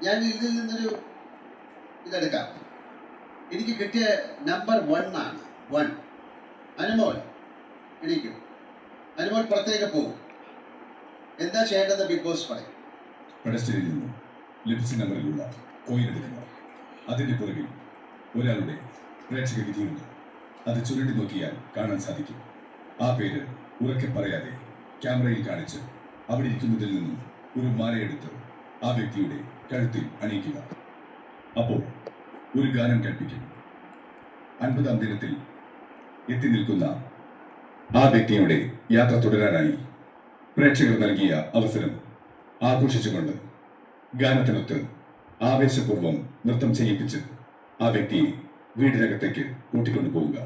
ഞാൻ ഇതിൽ നിന്നൊരു ഇതെടുക്കാം. എനിക്ക് കിട്ടിയ നമ്പർ 1 ആണ്. 1. അനുമോൾ എണീക്കും. അനുമോൾ പുറത്തേക്ക് പോകും. എന്താ ചെയ്യേണ്ടത് ബിഗ് ബോസ് പറയും. പെഡസ്റ്റലിൽ നിന്നും ലഭിച്ച നമ്പറിലുള്ള കോയിൻ എടുക്കുക. അതിന്റെ പുറകിൽ ഒരാളുടെ പ്രേക്ഷക വിധിയുണ്ട്. അത് ചുരുട്ടി നോക്കിയാൽ കാണാൻ സാധിക്കും. ആ പേര് ഉറക്കെ പറയാതെ ക്യാമറയിൽ കാണിച്ച് അവിടെ ഇരിക്കുന്നതിൽ നിന്നും ഒരു മാലയെടുത്ത് ആ വ്യക്തിയുടെ കഴുത്തിൽ അണിയിക്കുക. അപ്പോൾ ഒരു ഗാനം കേൾപ്പിക്കും. 50-ാം ദിനത്തിൽ എത്തി നിൽക്കുന്ന ആ വ്യക്തിയുടെ യാത്ര തുടരാനായി പ്രേക്ഷകർ നൽകിയ അവസരം ആഘോഷിച്ചുകൊണ്ട് ഗാനത്തിനൊത്ത് ആവേശപൂർവ്വം നൃത്തം ചെയ്യിപ്പിച്ച് ആ വ്യക്തിയെ വീടിനകത്തേക്ക് കൂട്ടിക്കൊണ്ടു പോവുക.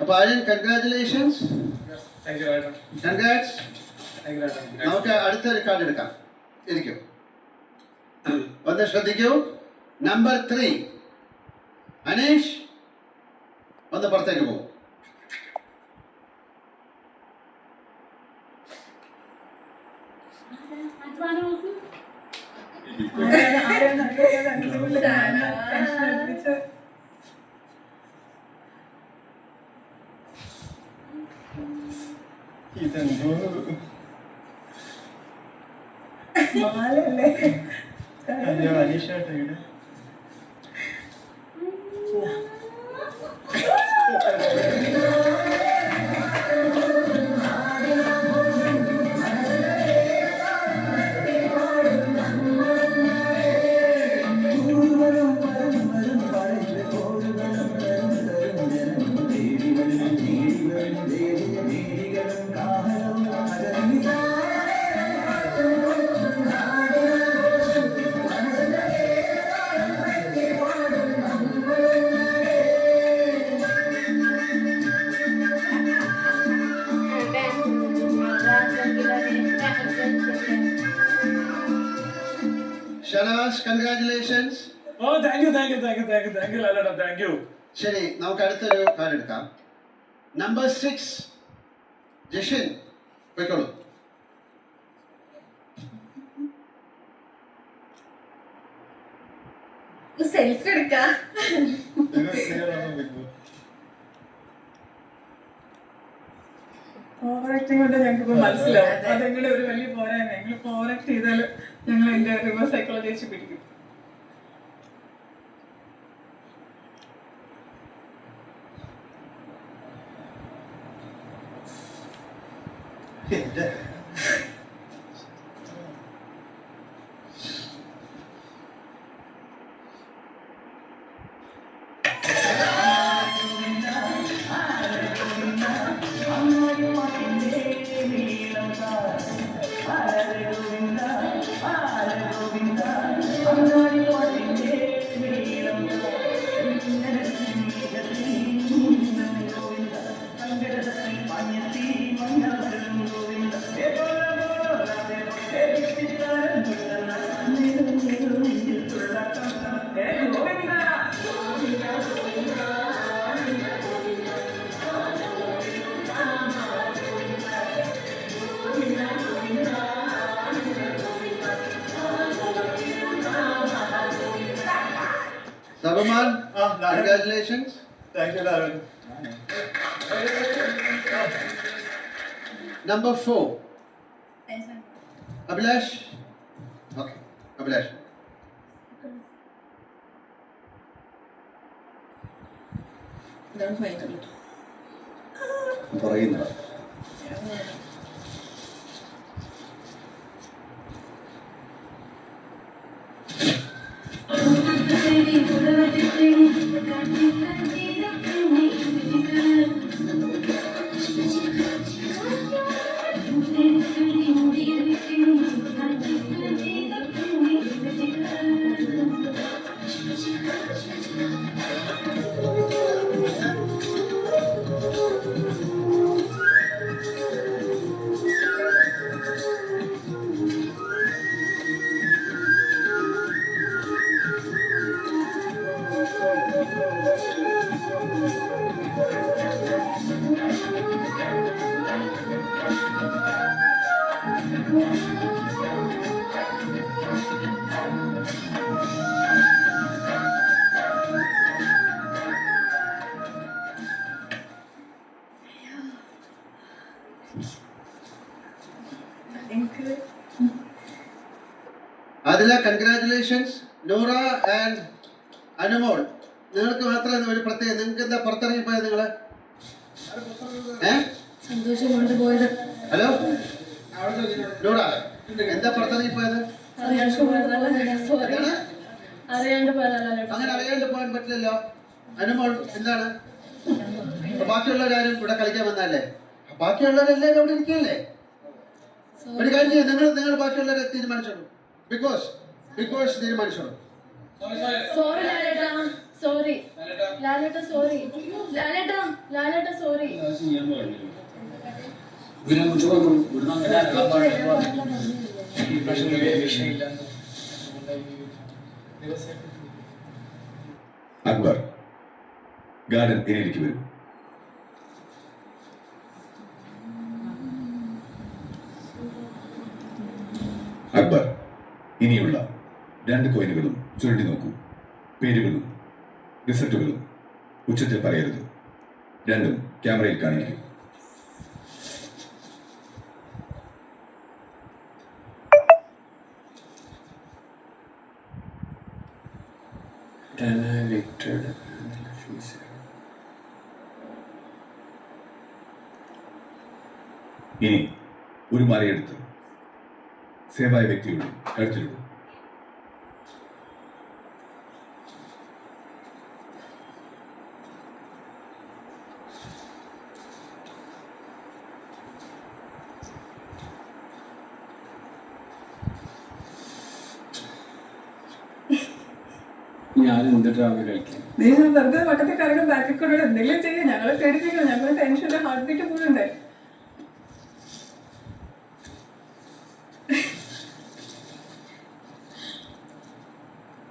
അപ്പോൾ ആര്യൻ, കൺഗ്രാറ്റുലേഷൻസ്. കൺഗ്രാറ്റ്സ്. നമുക്ക് അടുത്തൊരു കാർഡ് എടുക്കാം. ഇരിക്കും. ഒന്ന് ശ്രദ്ധിക്കൂ. നമ്പർ 3 അനീഷ്, ഒന്ന് പുറത്തേക്ക് പോകും. ഷനാസ്, കൺഗ്രാറ്റുലേഷൻസ്. ശരി, നമുക്ക് അടുത്തൊരു കാർഡ് എടുക്കാം. നമ്പർ 6 ജഷിൻ, പോയിക്കോളൂ. സെൽഫി എടുക്കാം. ഓവറാക്ടിങ് കൊണ്ട് ഞങ്ങൾക്ക് മനസ്സിലാവും അതെങ്ങനെ ഒരു വലിയ പോരായ്മ. ഞങ്ങൾ ഓവറാക്ട് ചെയ്താൽ ഞങ്ങൾ അതിന്റെ റിവേഴ്സ് സൈക്കോളജി വെച്ച് പിടിക്കും. Sabaman, congratulations. Thank you, Darwin. Number 4. Abhilash, Okay. Abhilash. ഇതാണ് ഫൈനൽ. പറയുന്നത് എനിക്ക് അതില കൺഗ്രാറ്റുലേഷൻസ്. നൂറ ആൻഡ് അനുമോൾ, നിങ്ങൾക്ക് മാത്രമേ ഒരു പ്രത്യേകം. നിങ്ങൾക്ക് എന്താ പുറത്തിറങ്ങിപ്പോയത് നിങ്ങള്? സന്തോഷം കൊണ്ടുപോയത്. ഹലോ നൂറ, എന്താ പുറത്തിറങ്ങിപ്പോയത്? എന്താണ്? അറിയാണ്ട് പോയതല്ല. അങ്ങനെ അറിയാണ്ട് പോകാൻ പറ്റില്ലല്ലോ. അനുമോൾ എന്താണ്? ബാക്കിയുള്ളവരാരും ഇവിടെ കളിക്കാൻ വന്നല്ലേ? ബാക്കിയുള്ളവരെല്ലാവരും അവിടെ ഇരിക്കല്ലേ? ഒരു കാര്യം ചെയ്യും, നിങ്ങൾ ബാക്കിയുള്ളവരെ തീരുമാനിച്ചോളൂ. ബിക്കോസ് തീരുമാനിച്ചോളൂ. സോറി ലാലേട്ടാ, സോറി ലാലേട്ടാ, സോറി ലാലേട്ടാ, ലാലേട്ടാ സോറി. അക്ബർ, ഗാർഡൻ ഏരിയയിലേക്ക് വരും. അക്ബർ, ഇനിയുള്ള 2 കോയിനുകളും ചുരുട്ടി നോക്കൂ. പേരുകളും റിസൾട്ടുകളും ഉച്ചത്തിൽ പറയരുത്. രണ്ടും ക്യാമറയിൽ കാണിക്കൂ. ഇനി ഒരു മാലയെടുത്ത് സേവായ വ്യക്തിയുടെ കഴുത്തിലിടും. ഞാൻ എന്തിട്ടാണ് കഴിക്കാൻ? നീ വെറുതെ വട്ടത്തിൽ കറങ്ങും ബാക്കിൽ കൂടെ എന്തെങ്കിലും ചെയ്യാം. ഞങ്ങളെ പേടിപ്പിക്കണം. ഞങ്ങളുടെ ടെൻഷന്റെ ഹാർട്ട് ബീറ്റ് കൂടുണ്ടേ.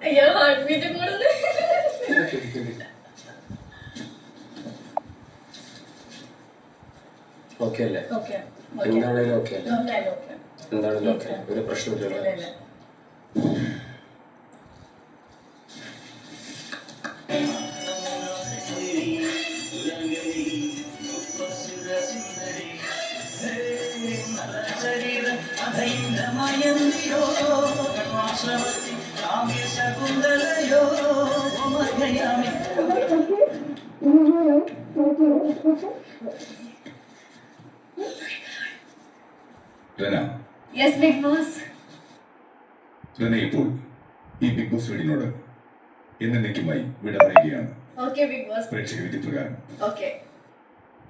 അയ്യോ ഹാർട്ട് ബീറ്റ് കൂടുന്നു. ഓക്കെ അല്ലേ? ഓക്കെ എന്താണേലും ഓക്കെ അല്ലേ? ഓക്കെ. എന്താണേലും ഓക്കെ, ഒരു പ്രശ്നമില്ല. Rana, yes big boss. Rana ഇപ്പോൾ ഈ ബിഗ് ബോസ് വീടിനോട് എന്നേക്കുമായി വിട പറയുകയാണ്. Okay big boss. പ്രേക്ഷക വിധി പ്രകാരം ഓക്കെ.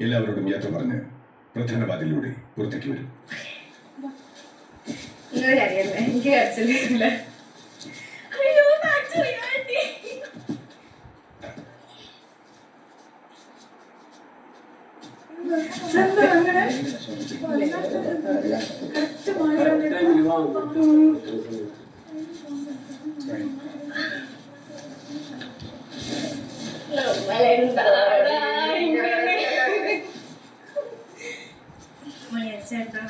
എല്ലാവരോടും യാത്ര പറഞ്ഞ് പ്രധാന വാതിലൂടെ പുറത്തേക്ക് വരും. നിങ്ങൾ അറിയല്ലേ, എനിക്ക് കരച്ചില്ല. അയ്യോ ആക്ച്വലി ആന്റി എന്താ അങ്ങനെ കറക്റ്റ് ചേട്ടാ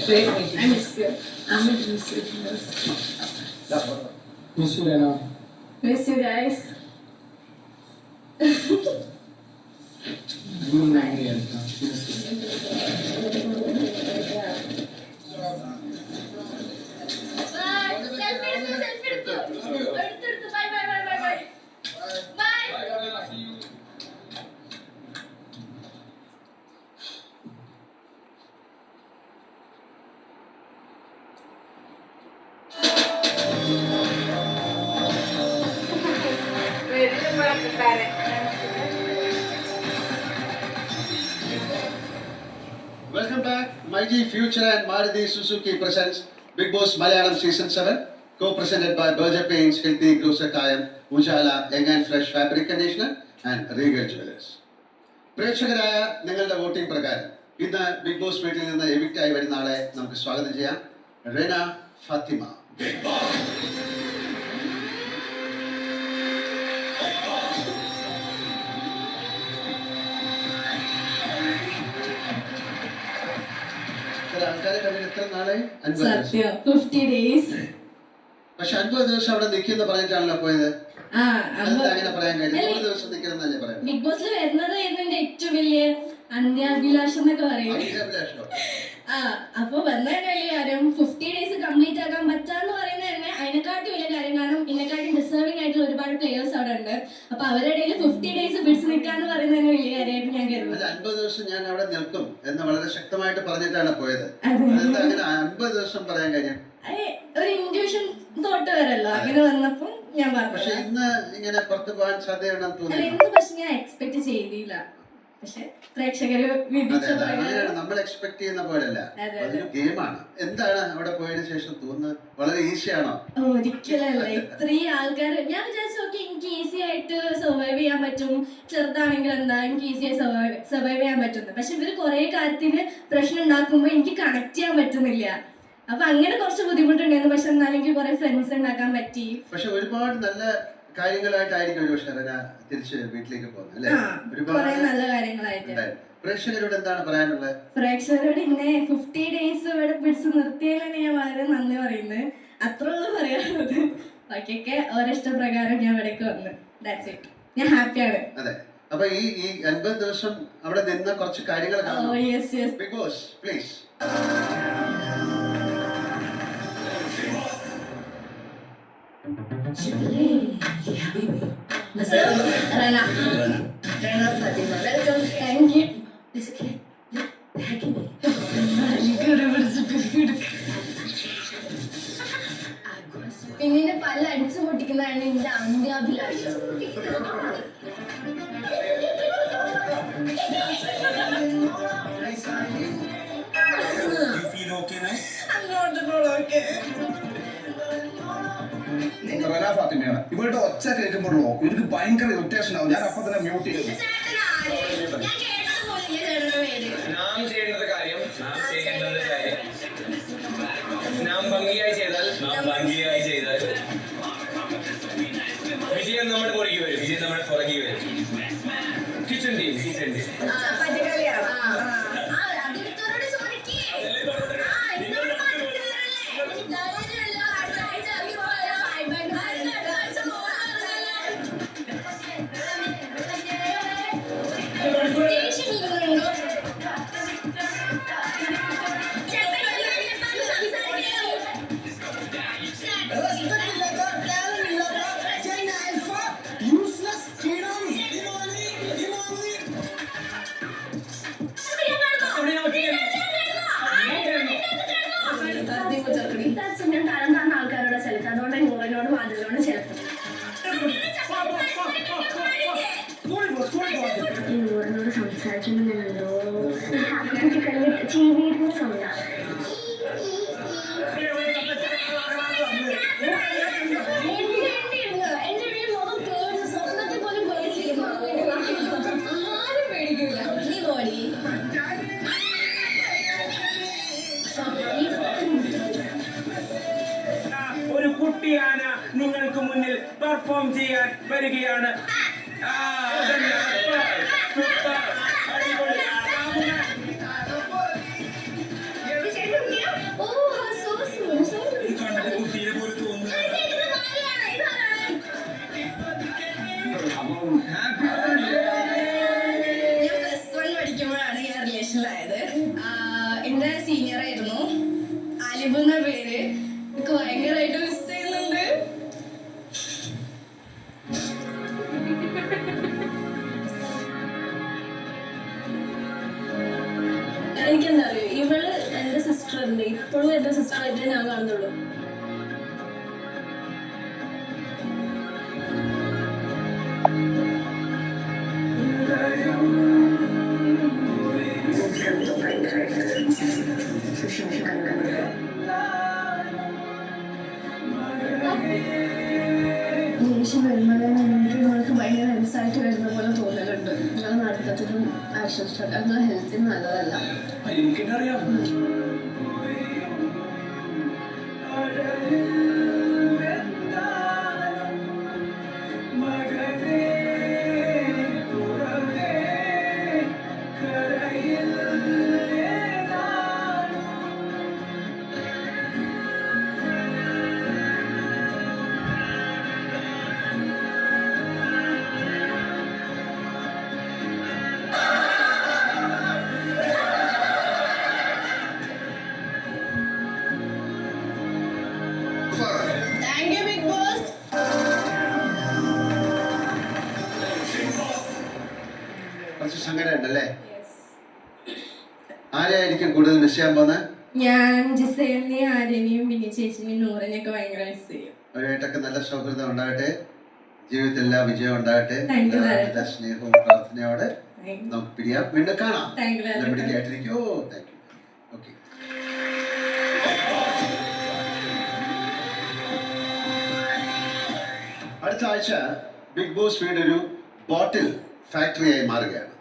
Great meeting. I miss you. Miss you, Lena. Miss you guys. Bye. Selfie എടുത്തു. Bye. Bye. Welcome back. Mighty Future and Maruti Suzuki presents Big Boss Malayalam Season 7, co-presented by Berger Paints, Healthy Closer Kayam, Ujala, Young and Fresh Fabric Conditioner, and Regal Jewelers. പ്രേക്ഷകരായ നിങ്ങളുടെ voting പ്രകാരം ഇന്ന് big boss വീട്ടിൽ നിന്ന് evict ആയി വരുന്ന ആളെ നമുക്ക് സ്വാഗതം ചെയ്യാം. റെന ഫാത്തിമ. ആൾക്കാരെ കണ്ടിട്ട് എത്ര നാളെ? 50 days. പക്ഷെ 50 ദിവസം അവിടെ നിൽക്കുന്ന പറഞ്ഞിട്ടാണല്ലോ പോയത്. ആ, അങ്ങനെ പറയാൻ കാര്യം 100 ദിവസം നിൽക്കണമെന്നല്ലേ പറയാം. ബിഗ് ബോസിൽ വരുന്നത് എന്റെ ഏറ്റവും വലിയ അന്ത്യാഭിലാഷം എന്നൊക്കെ പറയും. ആ, അപ്പൊ വന്നതിന്റെ വലിയ കാര്യം 50 days കംപ്ലീറ്റ് ആക്കാൻ പറ്റാന്ന് പറയുന്നത് തന്നെ അതിനെക്കാട്ടും വലിയ കാര്യം. കാരണം ഇതിനെക്കാട്ടും ഡിസേർവിംഗ് ആയിട്ടുള്ള ഒരുപാട് പ്ലേയേഴ്സ് അവിടെ ഉണ്ട്. അപ്പൊ അവരുടെ ഇടയിൽ 50 days പിടിച്ചു നിൽക്കാന്ന് പറയുന്നത് തന്നെ വലിയ കാര്യമായിട്ട് ഞാൻ കരുതുന്നു. 50 ദിവസം ഞാൻ അവിടെ നിൽക്കും എന്ന് വളരെ ശക്തമായിട്ട് പറഞ്ഞിട്ടാണ് പോയത്. അതെന്താ അങ്ങനെ 50 ദിവസം പറയാൻ കാര്യം? ഒരു ഇൻഡ്യൂഷൻ തോട്ട് വരല്ലോ, അങ്ങനെ വന്നപ്പോ ഞാൻ പറഞ്ഞു. പക്ഷെ ഇന്ന് ഇങ്ങനെ പുറത്തു പോകാൻ സാധ്യതയാണെന്ന് തോന്നി. ഇന്ന് പക്ഷെ ഞാൻ എക്സ്പെക്ട് ചെയ്തില്ല. പക്ഷെ പ്രേക്ഷകര് നമ്മൾ എക്സ്പെക്ട് ചെയ്യുന്ന പോലെയല്ല, അതൊരു ഗെയിമാണ്. എന്താണ് അവിടെ പോയതിനു ശേഷം തോന്നുന്നത്? വളരെ ഈസി ആണോ? ഒരിക്കലല്ല. ഇത്രയും ആൾക്കാർ ഞാൻ വിചാരിച്ചു നോക്കി എനിക്ക് ഈസി ആയിട്ട് സർവൈവ് ചെയ്യാൻ പറ്റും, ചെറുതാണെങ്കിൽ എന്താ എനിക്ക് ഈസിയായി സർവൈവ് ചെയ്യാൻ പറ്റുന്നു. പക്ഷെ ഇവര് കുറെ കാര്യത്തിന് പ്രശ്നം ഉണ്ടാക്കുമ്പോ എനിക്ക് കണക്ട് ചെയ്യാൻ പറ്റുന്നില്ല. അപ്പൊ അങ്ങനെ കുറച്ച് ബുദ്ധിമുട്ടുണ്ടായിരുന്നു. പക്ഷെ എന്നാലും എനിക്ക് കുറെ ഫ്രണ്ട്സ് ഉണ്ടാക്കാൻ പറ്റി. പക്ഷെ ഒരുപാട് നല്ല കാര്യങ്ങളായിട്ടായിരിക്കും ഒരു പക്ഷേ തിരിച്ച് വീട്ടിലേക്ക് പോകുന്നത് അല്ലേ? കുറെ നല്ല കാര്യങ്ങളായിട്ട്. പ്രേക്ഷകരോട് എന്താണ് പറയാനുള്ളത്? പ്രേക്ഷകരോട് ഇന്നെ 50 days ഇവിടെ പിടിച്ചു നിർത്തിയതിലാണ് ഞാൻ വളരെ നന്ദി പറയുന്നത്. അത്രയുള്ളൂ പറയാനുള്ളത്. ബാക്കിയൊക്കെ ഓരോ ഇഷ്ടപ്രകാരം ഞാൻ ഇവിടേക്ക് വന്നു. That's it. ഞാൻ ഹാപ്പിയാണ്. അതെ. അപ്പൊ ഈ 50 ദിവസം അവിടെ നിന്ന കുറച്ച് കാര്യങ്ങൾ Bigg Boss please. Rana Fatima, welcome. Thank you. പിന്നെ പല അടിച്ചു പൊട്ടിക്കുന്നതാണ് എന്റെ അന്ത്യാഭിലാഷം. ഫാത്തിമയാണ്. ഇവളുടെ ഒച്ച കേൾക്കുമ്പോഴോ എനിക്ക് ഭയങ്കര ഇറിറ്റേഷൻ ആവും. ഞാൻ അപ്പൊ തന്നെ മ്യൂട്ട് ചെയ്തു. നാം ചെയ്യേണ്ടത് കാര്യം നാം ഭംഗിയായി ചെയ്താൽ വിജയം നമ്മുടെ പുറകെ വരും. കിച്ചൺ ടീം ആൾക്കാരോട് ചെലുത്തും. അതുകൊണ്ട് നൂറിനോട് മാതൃകളോട് ചെലുത്തും. നൂറിനോട് സംസാരിക്കുമ്പോൾ ഞാൻ എന്തോ ജീവിക്കുന്ന സൗണ്ടാണ്. എന്റെ മുഖം പേടിച്ച് സ്വപ്നത്തിൽ പോലും പേടിച്ചിരുന്നു. ആരും പേടിക്കില്ല. നീ പോടി. ഒരു കുട്ടിയാന നിങ്ങൾക്ക് മുന്നിൽ പെർഫോം ചെയ്യാൻ വരികയാണ്. സിറ്റുവേഷൻ വരുമ്പോൾ എനിക്ക് നിങ്ങൾക്ക് ഭയങ്കര ആൻസൈറ്റി വരുന്ന പോലെ തോന്നലുണ്ട്. നിങ്ങൾ നടത്തത്തിലും ആക്ഷൻ സ്റ്റാർട്ട് അത് ഹെൽത്തിന് നല്ലതല്ല. എനിക്കെന്നറിയാം. Thank you big boss. കുറച്ച് സങ്കടം ഉണ്ടല്ലേ? ആരെയായിരിക്കും കൂടുതൽ മിസ് ചെയ്യാൻ പോകുന്നത്? ഞാൻ ജിസേലിനെയും ആര്യനെയും പിന്നെ ചേച്ചിനെയും നൂറിനെയൊക്കെ ഭയങ്കര മിസ് ചെയ്യും. അവരായിട്ടൊക്കെ നല്ല സൗഹൃദം ഉണ്ടാകട്ടെ, ജീവിതത്തിൽ എല്ലാ വിജയം ഉണ്ടാകട്ടെ. Thank you, എല്ലാ സ്നേഹവും പ്രാർത്ഥനയോടെ നമുക്ക് പിരിയാം. വീണ്ടും കാണാം. Thank you, Larry. പിടിക്കായിട്ടിരിക്കും. Thank you. ഓക്കെ. അടുത്ത ആഴ്ച ബിഗ് ബോസ് വീട് ഒരു ബോട്ടിൽ ഫാക്ടറിയായി മാറുകയാണ്.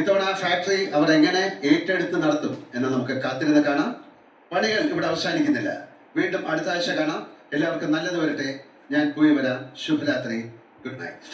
ഇത്തവണ ആ ഫാക്ടറി അവർ എങ്ങനെ ഏറ്റെടുത്ത് നടത്തും എന്ന് നമുക്ക് കാത്തിരുന്ന് കാണാം. പണികൾ ഇവിടെ അവസാനിക്കുന്നില്ല. വീണ്ടും അടുത്ത ആഴ്ച കാണാം. എല്ലാവർക്കും നല്ലത് വരട്ടെ. ഞാൻ പോയി വരാം. ശുഭരാത്രി. Good night.